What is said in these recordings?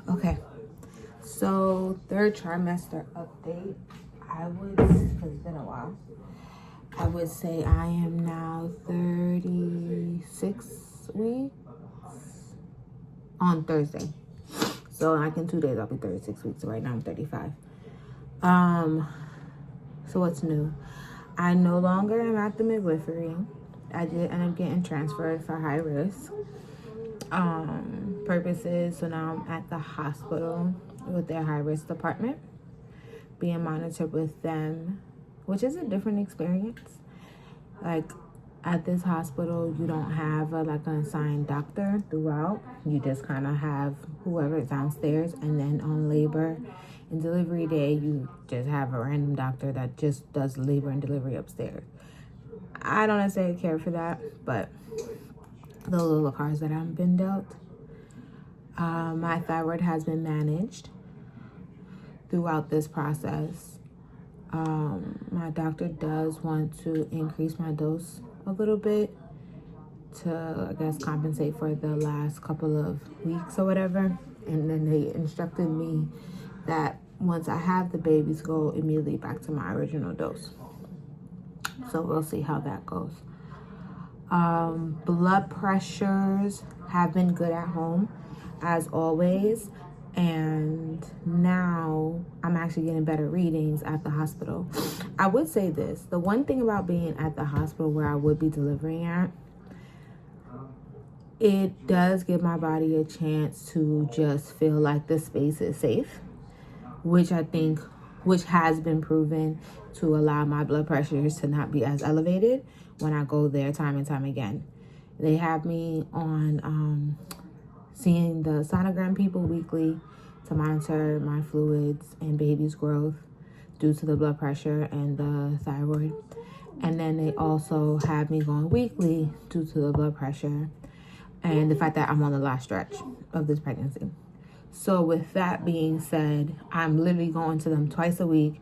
Okay, so third trimester update. Because it's been a while, I would say I am now 36 weeks on Thursday. So like in 2 days I'll be 36 weeks. So right now I'm 35. So what's new? I no longer am at the midwifery. I did end up getting transferred for high risk purposes. So now I'm at the hospital with their high risk department, being monitored with them, which is a different experience. Like at this hospital, you don't have an assigned doctor throughout. You just kind of have whoever's downstairs, and then on labor and delivery day, you just have a random doctor that just does labor and delivery upstairs. I don't necessarily care for that, but the little cards that I've been dealt. My thyroid has been managed throughout this process. My doctor does want to increase my dose a little bit to, I guess, compensate for the last couple of weeks or whatever. And then they instructed me that once I have the babies, go immediately back to my original dose. So we'll see how that goes. Blood pressures have been good at home, as always. And now I'm actually getting better readings at the hospital. I would say this. The one thing about being at the hospital where I would be delivering at, it does give my body a chance to just feel like the space is safe, which has been proven to allow my blood pressures to not be as elevated when I go there time and time again. They have me on seeing the sonogram people weekly to monitor my fluids and baby's growth due to the blood pressure and the thyroid. And then they also have me going weekly due to the blood pressure and the fact that I'm on the last stretch of this pregnancy. So with that being said, I'm literally going to them twice a week,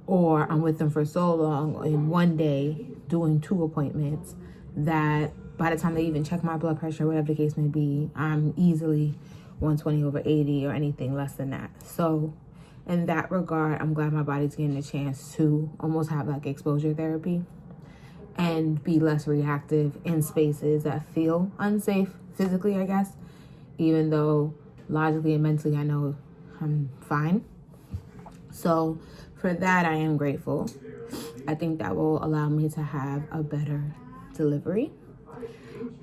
or I'm with them for so long in one day doing 2 appointments that by the time they even check my blood pressure, whatever the case may be, I'm easily 120/80 or anything less than that. So in that regard, I'm glad my body's getting a chance to almost have like exposure therapy and be less reactive in spaces that feel unsafe physically, I guess, even though logically and mentally I know I'm fine. So for that, I am grateful. I think that will allow me to have a better delivery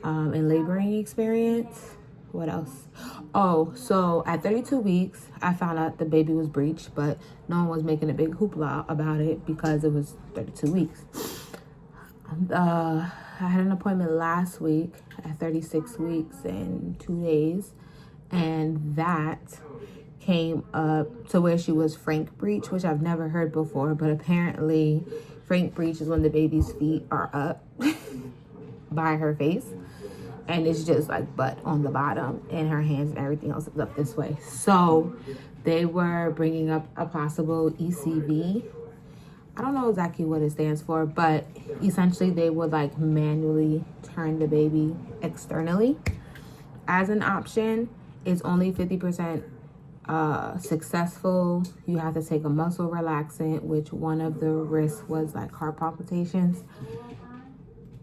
and laboring experience. What else? Oh, so at 32 weeks, I found out the baby was breached, but no one was making a big hoopla about it because it was 32 weeks. I had an appointment last week at 36 weeks and 2 days, and that came up to where she was frank breech, which I've never heard before, but apparently frank breech is when the baby's feet are up by her face, and it's just like butt on the bottom, and her hands and everything else is up this way. So they were bringing up a possible ECV. I don't know exactly what it stands for, but essentially they would like manually turn the baby externally as an option. It's only 50% successful. You have to take a muscle relaxant, which one of the risks was like heart palpitations.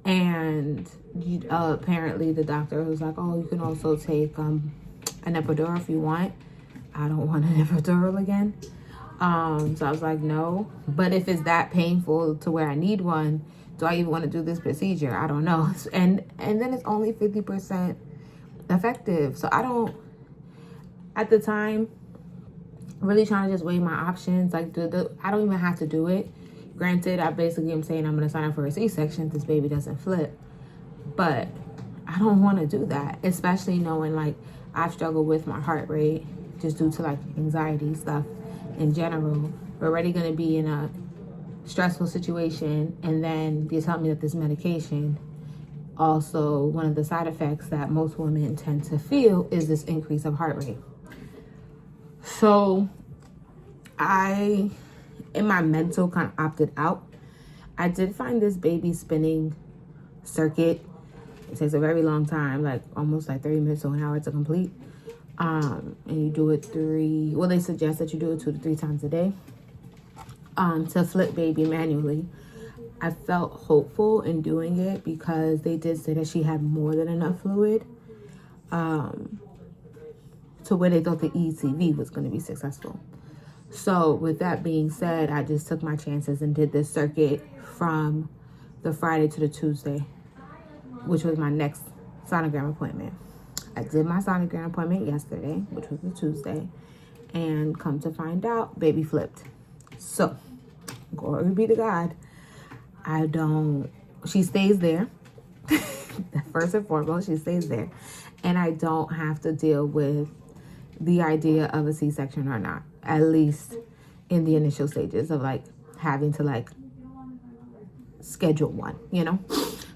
And apparently the doctor was like, oh, you can also take an epidural if you want. I don't want an epidural again. So I was like, no. But if it's that painful to where I need one, do I even want to do this procedure? I don't know. And then it's only 50% effective. So I don't, at the time, really trying to just weigh my options. Like, I don't even have to do it. Granted, I basically am saying I'm going to sign up for a C-section if this baby doesn't flip. But I don't want to do that, especially knowing, like, I've struggled with my heart rate just due to, like, anxiety stuff in general. We're already going to be in a stressful situation, and then they tell me that this medication, also one of the side effects that most women tend to feel is this increase of heart rate. So I, in my mental, kind of opted out. I did find this baby spinning circuit. It takes a very long time, like almost like 30 minutes to an hour to complete. And you do it they suggest that you do it 2 to 3 times a day, to flip baby manually. I felt hopeful in doing it because they did say that she had more than enough fluid, to where they thought the ECV was going to be successful. So with that being said, I just took my chances and did this circuit from the Friday to the Tuesday, which was my next sonogram appointment. I did my sonogram appointment yesterday, which was the Tuesday, and come to find out, baby flipped. So, glory be to God. She stays there. First and foremost, she stays there. And I don't have to deal with the idea of a C-section or not, at least in the initial stages of like having to like schedule one, you know?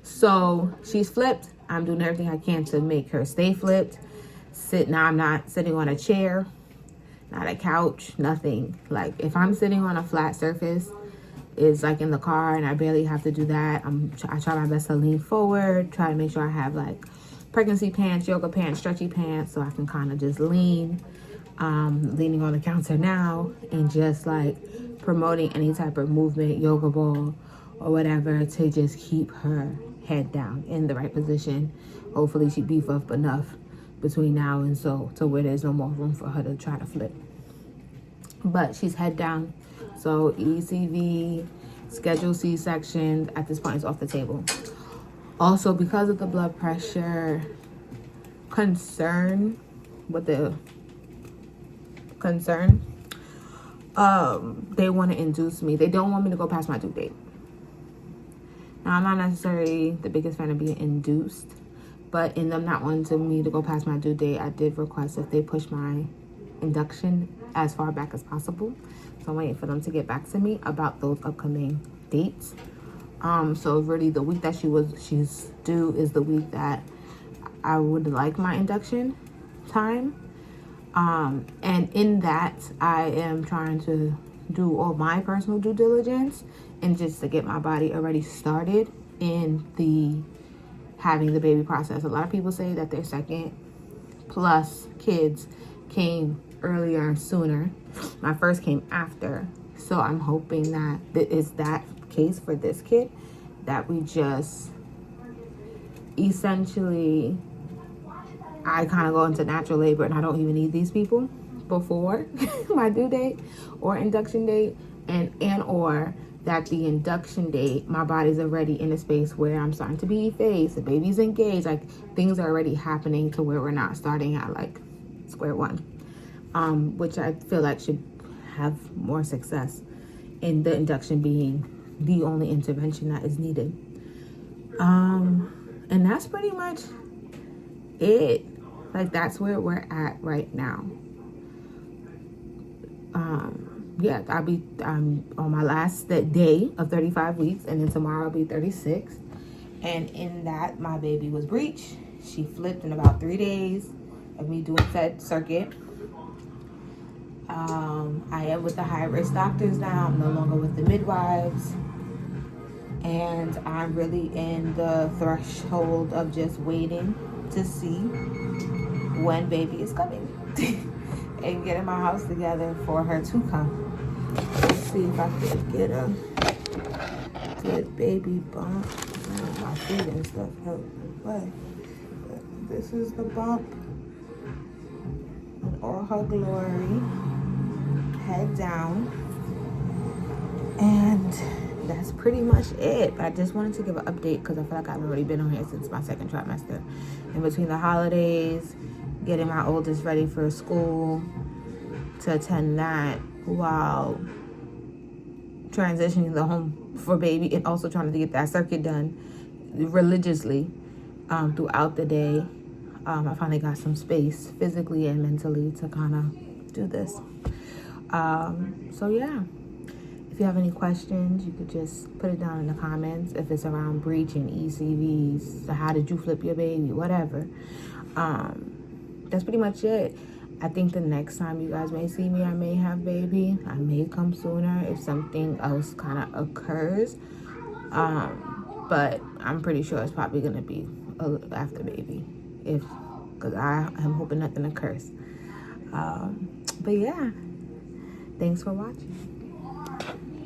So she's flipped. I'm doing everything I can to make her stay flipped. Now I'm not sitting on a chair, not a couch, nothing. Like if I'm sitting on a flat surface, it's like in the car and I barely have to do that. I try my best to lean forward, try to make sure I have like pregnancy pants, yoga pants, stretchy pants, so I can kind of just leaning on the counter now and just like promoting any type of movement, yoga ball or whatever, to just keep her head down in the right position. Hopefully she beef up enough between now and so to where there's no more room for her to try to flip. But she's head down, so ECV, scheduled C-section at this point is off the table. Also, because of the blood pressure concern, they want to induce me. They don't want me to go past my due date. Now, I'm not necessarily the biggest fan of being induced, but in them not wanting me to go past my due date, I did request if they push my induction as far back as possible. So I'm waiting for them to get back to me about those upcoming dates. So really the week that she's due is the week that I would like my induction time. And in that, I am trying to do all my personal due diligence and just to get my body already started in the having the baby process. A lot of people say that their second plus kids came earlier and sooner. My first came after. So I'm hoping that is that case for this kid, that we just essentially, I kind of go into natural labor and I don't even need these people before my due date or induction date, and or that the induction date, my body's already in a space where I'm starting to be phased, the baby's engaged, like things are already happening to where we're not starting at like square one, which I feel like should have more success in the induction being the only intervention that is needed. And that's pretty much it. Like that's where we're at right now. Yeah, I'm on my last day of 35 weeks, and then tomorrow I'll be 36. And in that, my baby was breech. She flipped in about 3 days of me doing said circuit. I am with the high-risk doctors now. I'm no longer with the midwives. And I'm really in the threshold of just waiting to see when baby is coming and getting my house together for her to come. Let's see if I can get a good baby bump. My feet and stuff help. But this is the bump in all her glory. Head down. And that's pretty much it. I just wanted to give an update because I feel like I've already been on here since my second trimester. In between the holidays, getting my oldest ready for school to attend that while transitioning the home for baby, and also trying to get that circuit done religiously throughout the day. I finally got some space physically and mentally to kind of do this. So yeah. If you have any questions, you could just put it down in the comments. If it's around breech and ECVs, so how did you flip your baby, whatever. That's pretty much it. I think the next time you guys may see me, I may have baby. I may come sooner if something else kind of occurs. But I'm pretty sure it's probably going to be after baby. Because I am hoping nothing occurs. But yeah, thanks for watching.